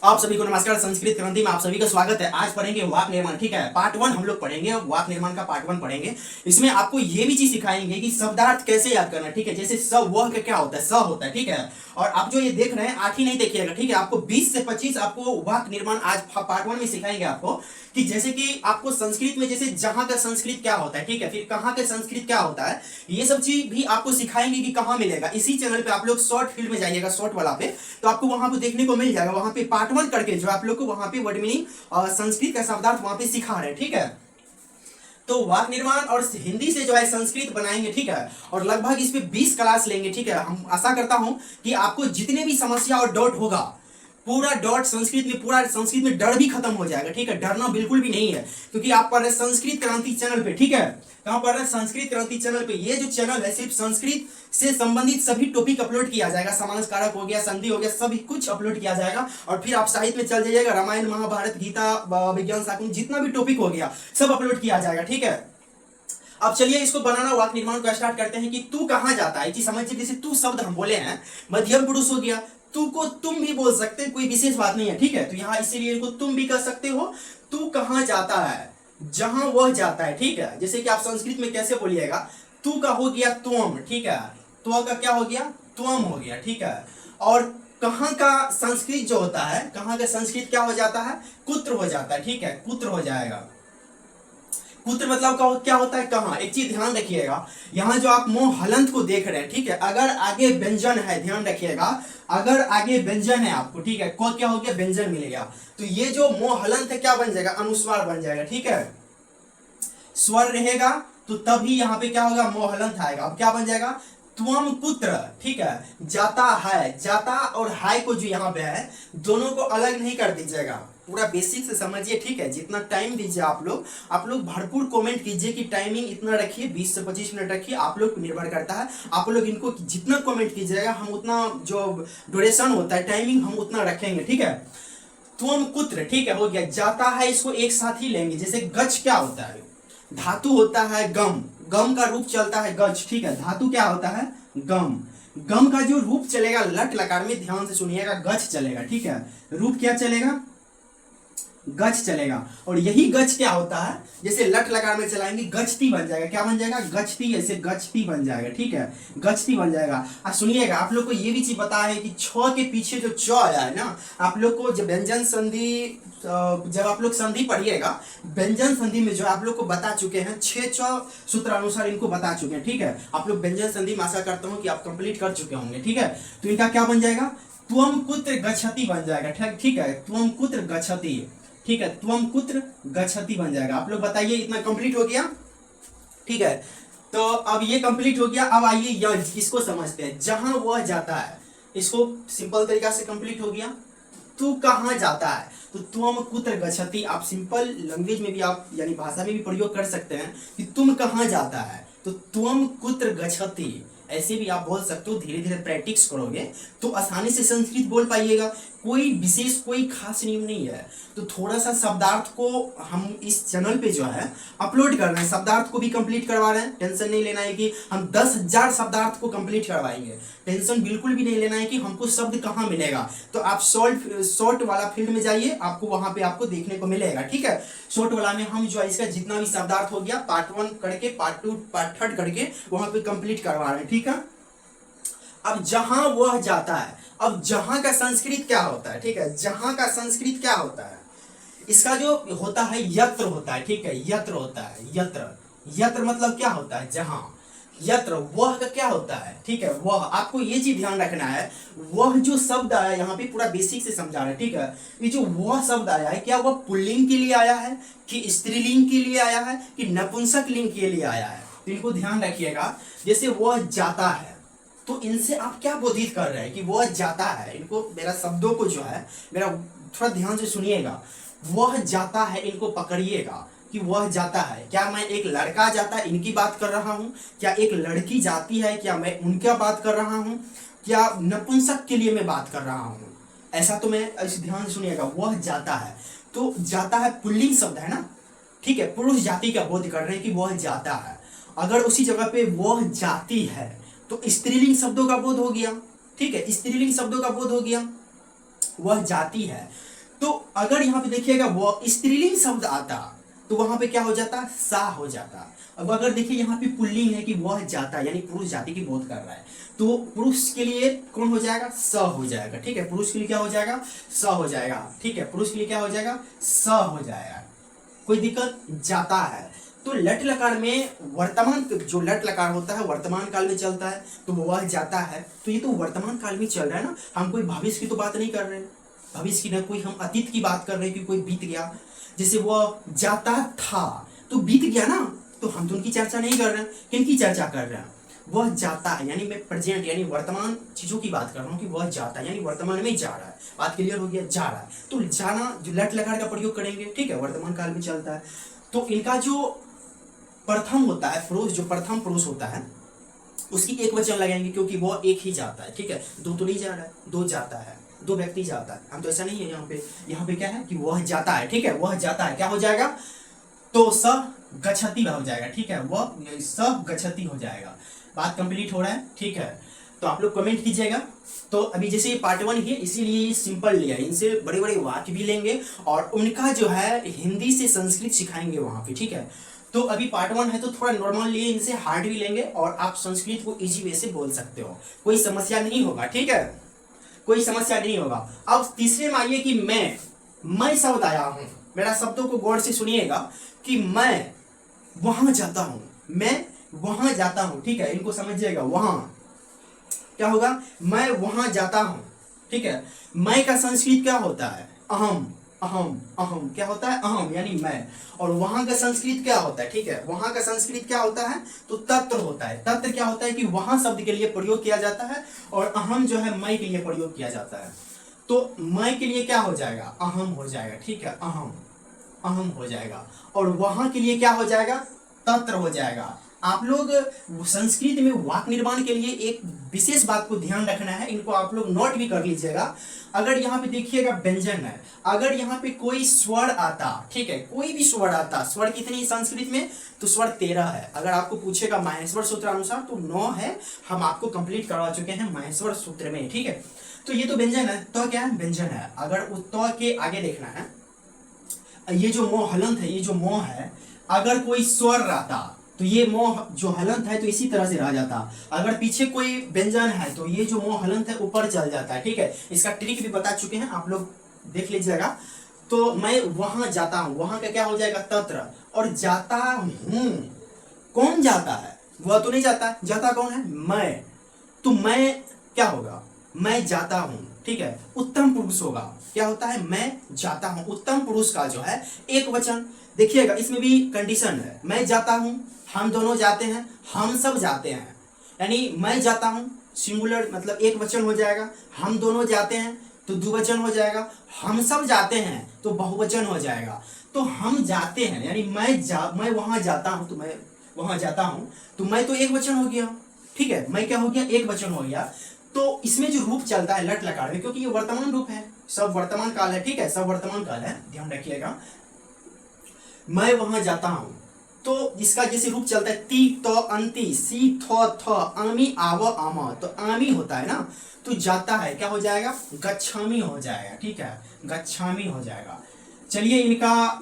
आप सभी को नमस्कार। संस्कृत क्रांति में आप सभी का स्वागत है। आज पढ़ेंगे वाक्य निर्माण। ठीक है, पार्ट 1 हम लोग पढ़ेंगे, वाक्य निर्माण का पार्ट 1 पढ़ेंगे। इसमें आपको ये भी चीज सिखाएंगे कि शब्दार्थ कैसे याद करना है। ठीक है, जैसे स वह का क्या होता है, स होता है। ठीक है, और आप जो ये देख रहे हैं 8 ही नहीं देखिएगा। ठीक है, आपको 20 से 25 आपको वाक्य निर्माण आज पार्ट 1 में सिखाएंगे आपको कि जैसे कि आपको संस्कृत में जैसे जहां का संस्कृत क्या होता है, ठीक है, फिर कहां का संस्कृत क्या होता है, ये सब चीज भी आपको सिखाएंगे कि कहां मिलेगा। इसी चैनल पे आप लोग शॉर्ट फील्ड में जाइएगा, शॉर्ट वाला पे, तो आपको वहां पे देखने को मिल जाएगा। वहां पे पार्ट 1 करके जो आप लोग को वहां पे वर्ड मीनिंग संस्कृत का शब्दार्थ वहां पे सिखा रहे हैं। ठीक है, तो वाक्य निर्माण और हिंदी से जो है संस्कृत बनाएंगे। ठीक है, और लगभग इस पे 20 क्लास लेंगे। ठीक है, हम आशा करता हूं कि आपको जितने भी समस्या और डाउट होगा, पूरा डॉट संस्कृत में, पूरा संस्कृत में डर भी खत्म हो जाएगा। ठीक है, डरना बिल्कुल भी नहीं है, क्योंकि आप पढ़ रहे संस्कृत क्रांति चैनल पे। ठीक है, कहां पढ़ रहे संस्कृत क्रांति चैनल पे। ये जो चैनल है सिर्फ संस्कृत से संबंधित सभी टॉपिक अपलोड किया जाएगा। समास कारक हो गया, संधि हो गया, सभी कुछ अपलोड किया जाएगा। और फिर आप साहित्य में चल जाइएगा, रामायण, महाभारत, गीता, विज्ञान शाकुन, जितना भी टॉपिक हो गया सब अपलोड किया जाएगा। ठीक है, अब चलिए इसको बनाना वाक्य निर्माण को स्टार्ट करते हैं कि तू कहां जाता है। समझिए, जैसे तू शब्द हम बोले हैं, मध्यम पुरुष हो गया। तू को तुम भी बोल सकते हैं, कोई विशेष बात नहीं है। ठीक है, तो यहाँ इसीलिए इनको तुम भी कर सकते हो। तू कहां जाता है, जहां वह जाता है। ठीक है, जैसे कि आप संस्कृत में कैसे बोलिएगा, तू का हो गया त्वम। ठीक है, तो का क्या हो गया, त्वम हो गया। ठीक है, और कहां का संस्कृत जो होता है, कहां का संस्कृत क्या हो जाता है, कुत्र हो जाता है। ठीक है, कुत्र हो जाएगा। पुत्र मतलब क्या होता है, कहां। एक चीज ध्यान रखिएगा, यहां जो आप मोह हलंत को देख रहे हैं, ठीक है, अगर आगे व्यंजन है, ध्यान रखिएगा, अगर आगे व्यंजन है आपको, ठीक है, को क्या हो गया, व्यंजन मिलेगा, तो ये जो मोह हलंत है क्या बन जाएगा, अनुस्वार बन जाएगा। ठीक है, स्वर रहेगा तो तभी यहां पे क्या होगा, मोह हलंत आएगा। अब क्या बन जाएगा, त्वम पुत्र। ठीक है, जाता है, जाता और हाय को जो यहाँ पे है, दोनों को अलग नहीं कर दीजिएगा, पूरा बेसिक से समझिए। ठीक है, जितना टाइम दीजिए आप लोग भरपूर कमेंट कीजिए कि टाइमिंग इतना रखिए, 20 से 25 मिनट रखिए। आप लोग निर्भर करता है, आप लोग इनको जितना कमेंट कीजिएगा, हम उतना जो ड्यूरेशन होता है, टाइमिंग हम उतना रखेंगे। ठीक है, त्वम कुत्र, ठीक है, हो गया। जाता है, इसको एक साथ ही लेंगे। जैसे गच क्या होता है, धातु होता है गम, गम का रूप चलता है गच। ठीक है, धातु क्या होता है, गम, गम का जो रूप चलेगा लट लकार में, ध्यान से सुनिएगा, गच चलेगा। ठीक है, रूप क्या चलेगा, गच चलेगा। और यही गच क्या होता है, जैसे लट लकार में चलाएंगे गचती बन जाएगा। क्या बन जाएगा, गचती, ऐसे गचती बन जाएगा। ठीक है, गचती बन जाएगा। अब सुनिएगा, आप लोग को ये भी चीज पता है कि छ के पीछे जो च आया है ना, आप लोग को जब व्यंजन संधि, जब आप लोग संधि पढ़िएगा, व्यंजन संधि में जो आप लोग को बता चुके हैं, 6 च सूत्र अनुसार इनको बता चुके हैं। ठीक है, आप लोग व्यंजन संधि में आशा करता हूँ कि आप कंप्लीट कर चुके होंगे। ठीक है, तो इनका क्या बन जाएगा, त्वम कुत्र गच्छति बन जाएगा। ठीक है, त्वम कुत्र गच्छति। ठीक है, त्वम कुत्र गच्छति बन जाएगा। आप लोग बताइए, इतना कंप्लीट हो गया। ठीक है, तो अब ये कंप्लीट हो गया। अब आइए यज्ञ, इसको समझते हैं, जहां वह जाता है, इसको सिंपल तरीका से कंप्लीट हो गया। तू कहां जाता है, तो त्वम कुत्र गच्छति। आप सिंपल लैंग्वेज में भी, आप यानी भाषा में भी प्रयोग कर सकते हैं कि तुम कहां जाता है, तो त्वम कुत्र गच्छति, ऐसे भी आप बोल सकते हो। धीरे धीरे प्रैक्टिस करोगे तो आसानी से संस्कृत बोल पाइएगा। कोई विशेष, कोई खास नियम नहीं है। तो थोड़ा सा शब्दार्थ को हम इस चैनल पे जो है अपलोड कर रहे हैं, शब्दार्थ को भी कंप्लीट करवा रहे हैं। टेंशन नहीं लेना है कि हम 10,000 शब्दार्थ को कंप्लीट करवाएंगे, टेंशन बिल्कुल भी नहीं लेना है कि हमको शब्द कहाँ मिलेगा। तो आप शॉर्ट वाला फील्ड में जाइए, आपको वहां पे आपको देखने को मिलेगा। ठीक है, शॉर्ट वाला में हम जो है इसका जितना भी शब्दार्थ हो गया, पार्ट 1 करके, पार्ट 2, पार्ट 3 करके वहां पे कंप्लीट करवा रहे हैं। ठीक है, अब जहां वह जाता है, अब जहां का संस्कृत क्या होता है, ठीक है, जहां का संस्कृत क्या होता है, इसका जो होता है यत्र होता है। ठीक है, यत्र होता है, यत्र, यत्र मतलब क्या होता है, जहां। यत्र, वह का क्या होता है, ठीक है, वह। आपको ये चीज ध्यान रखना है, वह जो शब्द आया यहाँ पे पूरा बेसिक से समझा रहे हैं। ठीक है, ये जो वह शब्द आया है, क्या वह पुल्लिंग के लिए आया है, कि स्त्रीलिंग के लिए आया है, कि नपुंसक लिंग के लिए आया है, तो इनको ध्यान रखिएगा। जैसे वह जाता है, तो इनसे आप क्या बोधित कर रहे हैं कि वह जाता है। इनको, मेरा शब्दों को जो है, मेरा थोड़ा ध्यान से सुनिएगा, वह जाता है, इनको पकड़िएगा कि वह जाता है। क्या मैं एक लड़का जाता है इनकी बात कर रहा हूं, क्या एक लड़की जाती है, क्या मैं उनका बात कर रहा हूं, क्या नपुंसक के लिए मैं बात कर रहा हूं, ऐसा तो मैं, इस ध्यान से सुनिएगा, वह जाता है, तो जाता है पुल्लिंग शब्द है ना। ठीक है, पुरुष जाति का बोध कर रहे हैं कि वह जाता है। अगर उसी जगह पे वह जाती है तो स्त्रीलिंग शब्दों का बोध हो गया। ठीक है, स्त्रीलिंग शब्दों का बोध हो गया, वह जाती है। तो अगर यहाँ पे देखिएगा वो स्त्रीलिंग शब्द आता तो वहां पे क्या हो जाता, सा हो जाता। अब अगर देखिए यहाँ पे पुल्लिंग है कि वह जाता यानी पुरुष जाति की बोध कर रहा है, तो पुरुष के लिए कौन हो जाएगा, स हो जाएगा। ठीक है, पुरुष के लिए क्या हो जाएगा, स हो जाएगा। ठीक है, पुरुष के लिए क्या हो जाएगा, स हो जाएगा। कोई दिक्कत, जाता है। तो लट लकार में वर्तमान, जो लट लकार होता है वर्तमान काल में चलता है, तो वह जाता है। तो ये तो वर्तमान काल में चल रहा है ना, हम कोई भविष्य की तो बात नहीं कर रहे हैं, भविष्य की ना कोई हम अतीत की बात कर रहे हैं कि कोई बीत गया। जैसे वह जाता था तो बीत गया ना, तो हम तो उनकी चर्चा नहीं कर रहे हैं, किनकी चर्चा कर रहे हैं, वह जाता है यानी मैं प्रेजेंट यानी वर्तमान चीजों की बात कर रहा हूँ कि वह जाता है यानी वर्तमान में जा रहा है। बात क्लियर हो गया, जा रहा है। तो जाना जो लट लकार का प्रयोग करेंगे, ठीक है, वर्तमान काल में चलता है। तो इनका जो प्रथम होता है पुरुष, जो प्रथम पुरुष होता है उसकी एक वचन लगाएंगे क्योंकि वह एक ही जाता है। ठीक है, दो तो नहीं जा रहा है, दो जाता है, दो व्यक्ति जाता है, हम तो ऐसा नहीं है। यहाँ पे क्या है कि वह जाता है। ठीक है, वह जाता है, क्या हो जाएगा, तो स गच्छति हो जाएगा। ठीक है, वह स गच्छति हो जाएगा। बात कंप्लीट हो रहा है। ठीक है, तो आप लोग कमेंट कीजिएगा। तो अभी जैसे ये पार्ट 1 है इसीलिए सिंपल लिया, इनसे बड़े बड़े वाक्य भी लेंगे और उनका जो है हिंदी से संस्कृत सिखाएंगे वहां पे। ठीक है, तो अभी पार्ट 1 है तो थोड़ा नॉर्मल लिए, इनसे हार्ड भी लेंगे और आप संस्कृत को इजी वे से बोल सकते हो, कोई समस्या नहीं होगा। ठीक है, कोई समस्या नहीं होगा। अब तीसरे में आइए कि मैं शब्द आया हूं, मेरा शब्दों को गौर से सुनिएगा कि मैं वहां जाता हूं, मैं वहां जाता हूं। ठीक है, इनको समझिएगा, वहां क्या होगा, मैं वहां जाता हूं। ठीक है, मैं का संस्कृत क्या होता है, अहम, अहम, अहम क्या होता है, अहम यानी मैं। और वहां का संस्कृत क्या होता है, ठीक है, वहां का संस्कृत क्या होता है, तो तत्र होता है। तत्र क्या होता है कि वहां शब्द के लिए प्रयोग किया जाता है और अहम जो है मैं के लिए प्रयोग किया जाता है। तो मैं के लिए क्या हो जाएगा, अहम हो जाएगा। ठीक है, अहम, अहम हो जाएगा। और वहां के लिए क्या हो जाएगा, तत्र हो जाएगा। आप लोग संस्कृत में वाक्य निर्माण के लिए एक विशेष बात को ध्यान रखना है, इनको आप लोग नोट भी कर लीजिएगा। अगर यहाँ पे देखिएगा व्यंजन है, अगर यहाँ पे कोई स्वर आता, ठीक है, कोई भी स्वर आता, स्वर कितनी संस्कृत में, तो स्वर 13 है। अगर आपको पूछेगा माहेश्वर सूत्र अनुसार तो 9 है, हम आपको कंप्लीट करवा चुके हैं माहेश्वर सूत्र में। ठीक है, तो ये तो व्यंजन है, तो क्या है, व्यंजन है। अगर तो के आगे देखना है, ये जो मोह हलंत है, ये जो मोह है, अगर कोई स्वर रहता तो ये मोह जो हलंत है तो इसी तरह से रह जाता। अगर पीछे कोई व्यंजन है तो ये जो मोह हलंत है ऊपर चल जाता है। ठीक है, इसका ट्रिक भी बता चुके हैं, आप लोग देख लीजिएगा। तो मैं वहां जाता हूं, वहां का क्या हो जाएगा, तत्र। और जाता हूं, कौन जाता है, वह तो नहीं जाता, जाता कौन है, मैं। तो मैं क्या होगा, मैं जाता हूं। ठीक है, उत्तम पुरुष होगा, क्या होता है, मैं जाता हूं। उत्तम पुरुष का जो है एक वचन, देखिएगा इसमें भी कंडीशन है, मैं जाता हूं, हम दोनों जाते हैं, हम सब जाते हैं। यानी मैं जाता हूं सिंगुलर मतलब एक वचन हो जाएगा, हम दोनों जाते हैं तो द्विवचन हो जाएगा, हम सब जाते हैं तो बहुवचन हो जाएगा। तो हम जाते हैं यानी मैं वहां जाता हूं, तो मैं वहां जाता हूं, तो मैं तो एक वचन हो गया। ठीक है, मैं क्या हो गया, एक वचन हो गया। तो इसमें जो रूप चलता है लट लकार में, क्योंकि ये वर्तमान रूप है, सब वर्तमान काल है। ठीक है, सब वर्तमान काल है, ध्यान रखिएगा। मैं वहां जाता हूं तो इसका जैसे रूप चलता है ती तो अंति, सी थो थ, आमी आव आमा, तो आमी होता है ना, तो जाता है, क्या हो जाएगा, गच्छामी हो जाएगा। ठीक है, गच्छामी हो जाएगा। चलिए इनका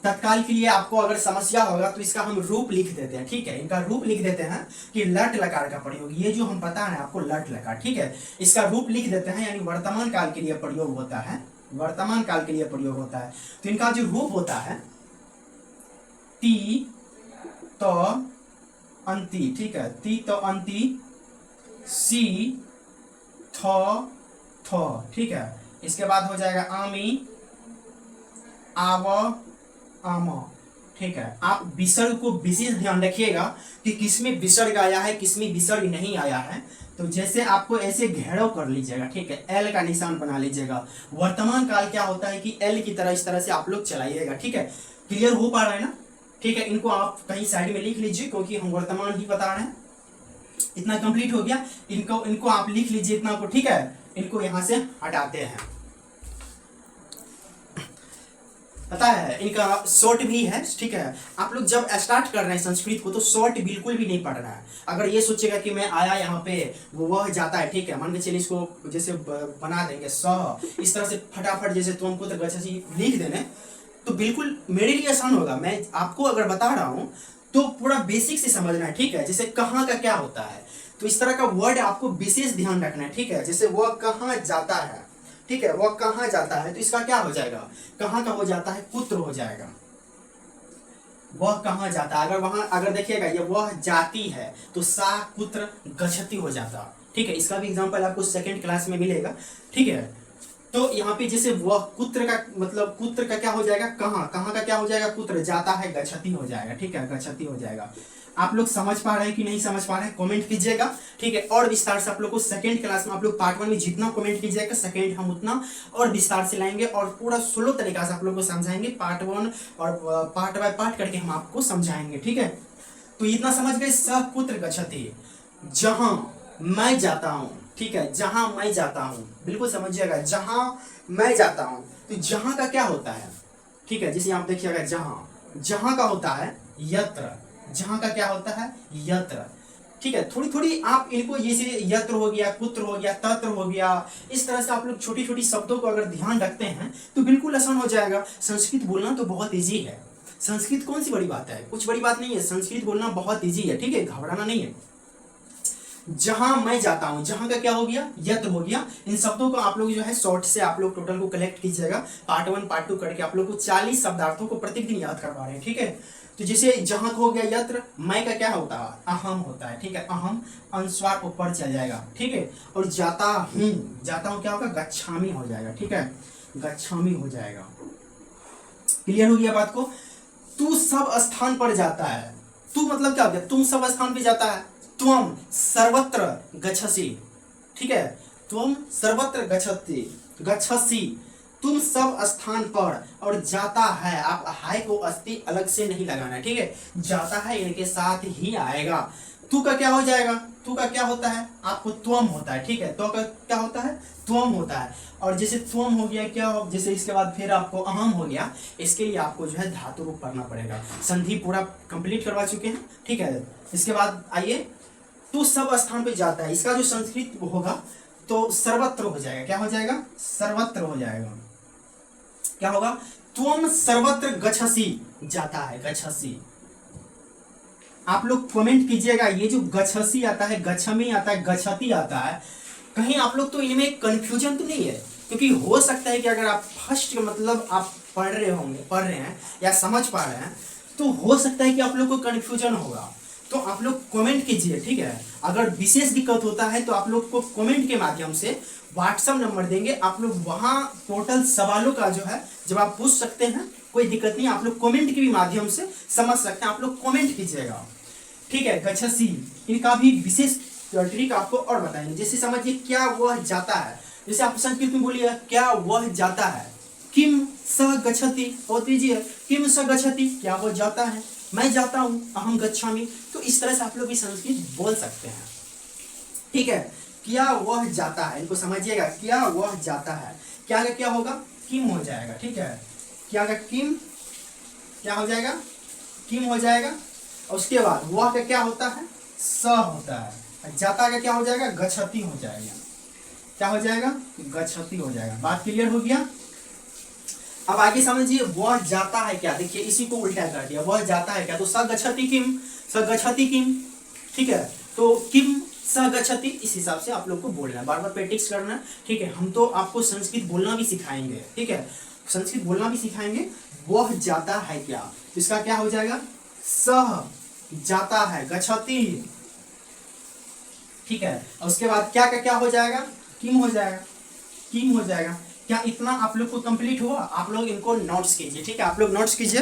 तत्काल के लिए आपको अगर समस्या होगा तो इसका हम रूप लिख देते हैं। ठीक है, इनका रूप लिख देते हैं कि लट लकार का प्रयोग, ये जो हम पता है आपको लट लकार, ठीक है, इसका रूप लिख देते हैं यानी वर्तमान काल के लिए प्रयोग होता है, वर्तमान काल के लिए प्रयोग होता है। तो इनका जो रूप होता है ती तो अंति, ठीक है, ती तो अंति, सी थो थो, ठीक है, इसके बाद हो जाएगा आमी आव आमा। ठीक है, आप विसर्ग को विशेष ध्यान रखिएगा कि किसमें विसर्ग आया है, किसमें विसर्ग नहीं आया है। तो जैसे आपको ऐसे घेराव कर लीजिएगा, ठीक है, एल का निशान बना लीजिएगा। वर्तमान काल क्या होता है कि एल की तरह इस तरह से आप लोग चलाइएगा। ठीक है, क्लियर हो पा रहा है ना। ठीक है, इनको आप कहीं साइड में लिख लीजिए क्योंकि हम वर्तमान ही बता रहे हैं। इतना कंप्लीट हो गया, इनको आप लिख लीजिए इतना को। ठीक है, इनको यहां से हटाते हैं। पता है इनका शॉर्ट भी है, ठीक है। आप लोग जब स्टार्ट कर रहे हैं संस्कृत को तो शॉर्ट बिल्कुल भी नहीं पढ़ रहा है। अगर ये सोचेगा कि मैं आया यहाँ पे वह जाता है, ठीक है, मान के चलिए इसको जैसे बना देंगे इस तरह से फटाफट जैसे तुमको तो गच्छसी लिख देने तो बिल्कुल मेरे लिए आसान होगा। मैं आपको अगर बता रहा हूँ तो पूरा बेसिक से समझना है, ठीक है। जैसे कहाँ का क्या होता है तो इस तरह का वर्ड आपको विशेष ध्यान रखना है, ठीक है। जैसे वह कहाँ जाता है, ठीक है, वह कहाँ जाता है तो इसका क्या हो जाएगा, कहाँ का हो जाता है, पुत्र हो जाएगा। वह कहाँ जाता है, अगर वहां अगर देखिएगा ये वह जाती है तो सा पुत्र गच्छति हो जाता, ठीक है। इसका भी एग्जांपल आपको सेकंड क्लास में मिलेगा, ठीक है। तो यहाँ पे जैसे वह पुत्र का मतलब पुत्र का क्या हो जाएगा, कहाँ कहाँ का क्या हो जाएगा, पुत्र जाता है गच्छति हो जाएगा, ठीक है, गच्छति हो जाएगा। आप लोग समझ पा रहे हैं कि नहीं समझ पा रहे हैं कमेंट कीजिएगा, ठीक है। और विस्तार से आप लोग को सेकंड क्लास में आप लोग पार्ट 1 में जितना कमेंट कीजिएगा सेकंड हम उतना और विस्तार से लाएंगे और पूरा स्लो तरीका से आप लोग को समझाएंगे। पार्ट 1 और पार्ट बाय पार्ट करके हम आपको समझाएंगे, ठीक है। तो इतना समझ गए, सपुत्र गच्छति, जहां मैं जाता हूं, ठीक है, जहां मैं जाता हूं, बिल्कुल समझिएगा, जहां मैं जाता हूं। तो जहां का क्या होता है, ठीक है, जैसे आप देखिएगा जहां जहां का होता है यत्र, जहां का क्या होता है यत्र, ठीक है। थोड़ी थोड़ी आप इनको जैसे यत्र हो गया, पुत्र हो गया, तत्र हो गया, इस तरह से आप लोग छोटी छोटी शब्दों को अगर ध्यान रखते हैं तो बिल्कुल आसान हो जाएगा। संस्कृत बोलना तो बहुत ईजी है, संस्कृत कौन सी बड़ी बात है, कुछ बड़ी बात नहीं है, संस्कृत बोलना बहुत ईजी है, ठीक है, घबराना नहीं है। जहां मैं जाता हूं, जहां का क्या हो गया, यत्र हो गया। इन शब्दों को आप लोग जो है शॉर्ट से आप लोग टोटल को कलेक्ट कीजिएगा, पार्ट 1 पार्ट 2 करके आप लोग को 40 शब्दार्थों को प्रतिदिन याद करवा रहे हैं, ठीक है। तो जैसे जहां का हो गया यत्र, मैं का क्या होता है, अहम होता है, ठीक है, अहम अनुस्वार ऊपर चल जाएगा, ठीक है। और जाता हूं क्या होगा, गच्छामी हो जाएगा, ठीक है, गच्छामी हो जाएगा। क्लियर हो गया बात को। तू सब स्थान पर जाता है, तू मतलब क्या हो गया, तुम सब स्थान पे जाता है, त्वम सर्वत्र गच्छसि, ठीक है, त्वम सर्वत्र गच्छसि, तुम सब स्थान पर, और जाता है, आप हाय को अस्थि अलग से नहीं लगाना है, ठीक है, जाता है इनके साथ ही आएगा। तू का क्या हो जाएगा, तू का क्या होता है, आपको त्वम होता है, ठीक है, तो का क्या होता है, त्वम होता है। और जैसे त्वम हो गया क्या, जैसे इसके बाद फिर आपको अहम हो गया, इसके लिए आपको जो है धातु रूप पढ़ना पड़ेगा। संधि पूरा कंप्लीट करवा चुके हैं, ठीक है। इसके बाद आइए, तू सब स्थान पे जाता है, इसका जो संस्कृत होगा तो सर्वत्र हो जाएगा, क्या हो जाएगा, सर्वत्र हो जाएगा। क्या होगा, त्वम सर्वत्र गच्छसि, जाता है, गच्छसि। आप लोग कमेंट कीजिएगा, ये जो गच्छसि आता है, गच्छमी आता है, गच्छति आता है, कहीं आप लोग तो इनमें कंफ्यूजन तो नहीं है, क्योंकि हो सकता है कि अगर आप फर्स्ट मतलब आप पढ़ रहे हैं या समझ पा रहे हैं तो हो सकता है कि आप लोग को कंफ्यूजन होगा। तो आप लोग कमेंट कीजिए, ठीक है। अगर विशेष दिक्कत होता है तो आप लोग को कमेंट के माध्यम से व्हाट्सएप नंबर देंगे, आप लोग वहां टोटल सवालों का जो है जवाब पूछ सकते हैं, कोई दिक्कत नहीं। आप लोग कमेंट के भी माध्यम से समझ सकते हैं, आप लोग कमेंट कीजिएगा, ठीक है। गच्छसि इनका भी विशेष ट्रिक आपको और बताएंगे। जैसे समझिए क्या वह जाता है, जैसे आप संस्कृत में बोलिए क्या वह जाता है, किम स गच्छति, और दीजिए किम स गच्छति, क्या वह जाता है, मैं जाता हूं, अहम गच्छामि। तो इस तरह से आप लोग भी संस्कृत बोल सकते हैं, ठीक है। क्या वह जाता है, इनको समझिएगा, क्या वह जाता है, क्या का क्या होगा, किम हो जाएगा, ठीक है, क्या का किम क्या हो जाएगा, किम हो जाएगा। और उसके बाद वह का क्या होता है, स होता है, जाता का क्या हो जाएगा, गच्छति हो जाएगा, क्या हो जाएगा, गच्छति हो जाएगा। बात क्लियर हो गया। अब आगे समझिए, वह जाता है क्या, देखिए इसी को उल्टा कर दिया, वह जाता है क्या, तो स गच्छति किम, स गच्छति किम, ठीक है। तो किम स गच्छति, इस हिसाब से आप लोग को बोलना है, बार बार प्रैक्टिस करना है, ठीक है। हम तो आपको संस्कृत बोलना भी सिखाएंगे, ठीक है, संस्कृत बोलना भी सिखाएंगे। वह जाता है क्या, इसका क्या हो जाएगा, सह जाता है, गच्छति, ठीक है। और उसके बाद क्या का क्या हो जाएगा, किम हो जाएगा, किम हो जाएगा। क्या इतना आप लोग को कंप्लीट हुआ, आप लोग इनको नोट्स कीजिए, ठीक है, आप लोग नोट्स कीजिए।